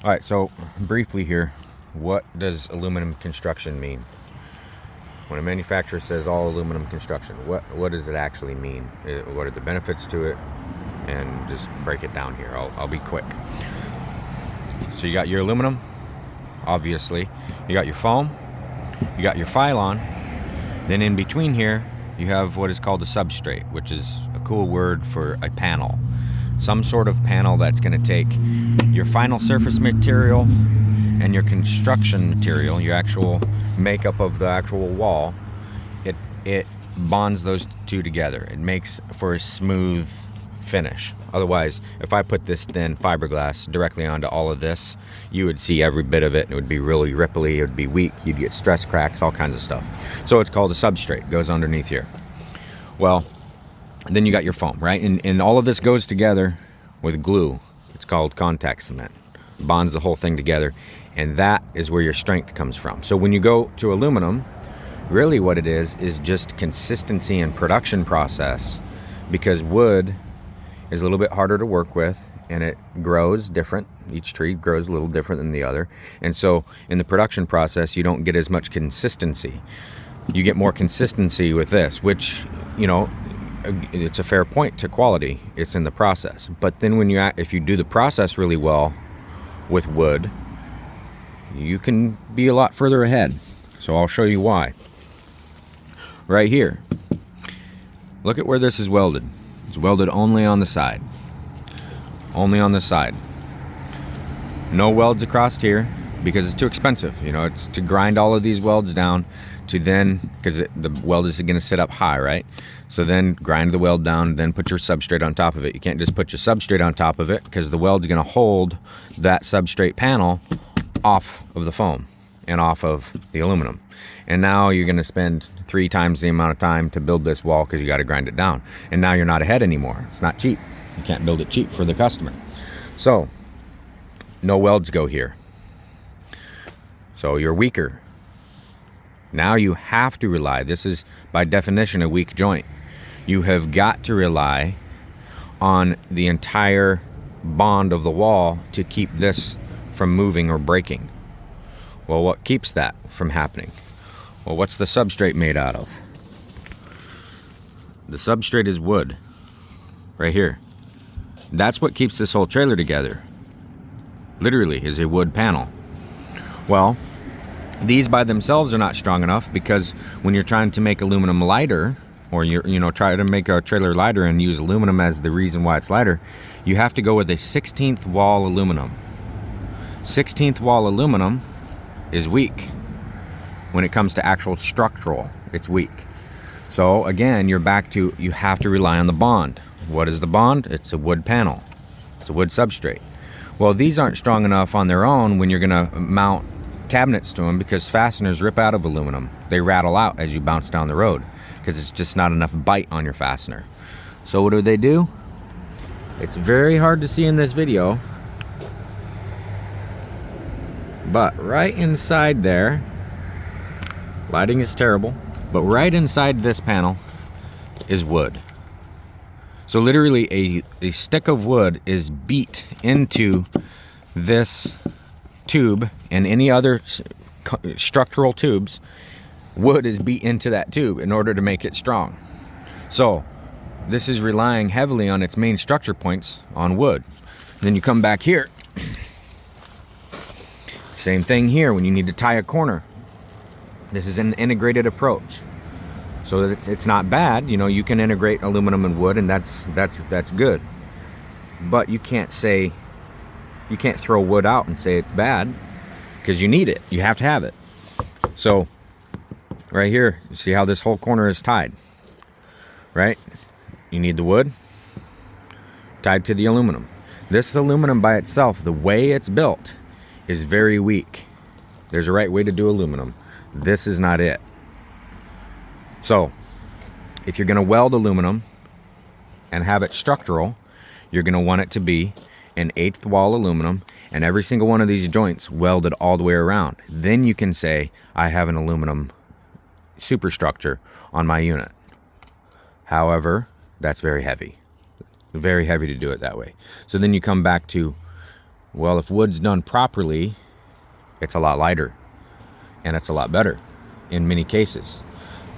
All right, so briefly here, what does aluminum construction mean? When a manufacturer says all aluminum construction, what does it actually mean? What are the benefits to it? And just break it down here. I'll be quick. So you got your aluminum, obviously. You got your foam. You got your phylon. Then in between here, you have what is called a substrate, which is a cool word for a panel. Some sort of panel that's going to take your final surface material and your construction material, your actual makeup of the actual wall. It bonds those two together. It makes for a smooth finish. Otherwise, if I put this thin fiberglass directly onto all of this, you would see every bit of it, and it would be really ripply, it would be weak, you'd get stress cracks, all kinds of stuff. So it's called a substrate, goes underneath here. Well, then you got your foam, right? And all of this goes together with glue. It's called contact cement. Bonds the whole thing together, and that is where your strength comes from. So when you go to aluminum, really what it is just consistency and production process, because wood is a little bit harder to work with and it grows different. Each tree grows a little different than the other. And so in the production process, you don't get as much consistency. You get more consistency with this, which, you know, it's a fair point to quality. It's in the process. But then if you do the process really well with wood, you can be a lot further ahead. So I'll show you why. Right here, look at where this is welded. It's welded only on the side. Only on the side. No welds across here because it's too expensive. You know, it's to grind all of these welds down to then, because the weld is going to sit up high, right? So then grind the weld down, then put your substrate on top of it. You can't just put your substrate on top of it because the weld's going to hold that substrate panel off of the foam and off of the aluminum. And now you're going to spend 3 times the amount of time to build this wall because you got to grind it down. And now you're not ahead anymore. It's not cheap. You can't build it cheap for the customer. So no welds go here. So you're weaker. Now you have to rely, this is by definition a weak joint. You have got to rely on the entire bond of the wall to keep this from moving or breaking. Well, what keeps that from happening? Well, what's the substrate made out of? The substrate is wood, right here. That's what keeps this whole trailer together. Literally, is a wood panel. Well, these by themselves are not strong enough because when you're trying to make aluminum lighter, or try to make a trailer lighter and use aluminum as the reason why it's lighter, you have to go with a 16th wall aluminum. 16th wall aluminum is weak. When it comes to actual structural, it's weak. So again, you're back to, you have to rely on the bond. What is the bond? It's a wood panel. It's a wood substrate. Well, these aren't strong enough on their own when you're gonna mount cabinets to them because fasteners rip out of aluminum. They rattle out as you bounce down the road because it's just not enough bite on your fastener. So what do? It's very hard to see in this video, but right inside there, lighting is terrible, but right inside this panel is wood. So literally a stick of wood is beat into this tube, and any other structural tubes, wood is beat into that tube in order to make it strong. So this is relying heavily on its main structure points on wood. Then you come back here, same thing here when you need to tie a corner. This is an integrated approach. So it's not bad, you know, you can integrate aluminum and wood, and that's good. But you can't throw wood out and say it's bad, because you need it. You have to have it. So right here, you see how this whole corner is tied, right? You need the wood tied to the aluminum. This aluminum by itself, the way it's built, is very weak. There's a right way to do aluminum. This is not it. So if you're going to weld aluminum and have it structural, you're going to want it to be an 1/8 wall aluminum, and every single one of these joints welded all the way around. Then you can say, I have an aluminum superstructure on my unit. However, that's very heavy to do it that way. So then you come back to Well, if wood's done properly, it's a lot lighter, and it's a lot better in many cases,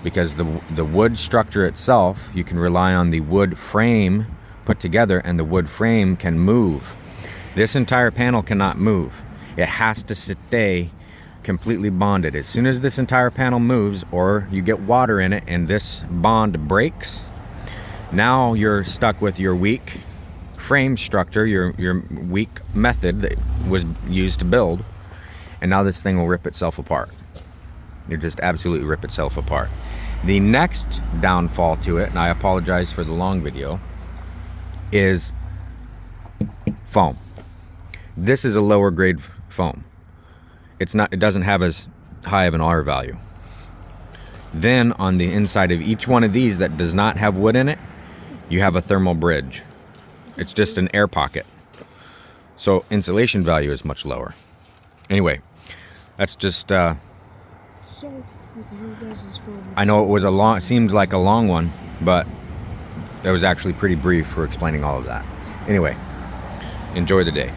because the wood structure itself, you can rely on the wood frame put together, and the wood frame can move. This entire panel cannot move. It has to stay completely bonded. As soon as this entire panel moves, or you get water in it and this bond breaks, now you're stuck with your weak frame structure, your weak method that was used to build, and now this thing will rip itself apart. It just absolutely rip itself apart. The next downfall to it, and I apologize for the long video, is foam. This is a lower grade foam. It doesn't have as high of an R value. Then on the inside of each one of these that does not have wood in it, you have a thermal bridge. It's just an air pocket. So insulation value is much lower. Anyway, that's just So with your guys' phone, I know it seemed like a long one, but it was actually pretty brief for explaining all of that. Anyway, enjoy the day.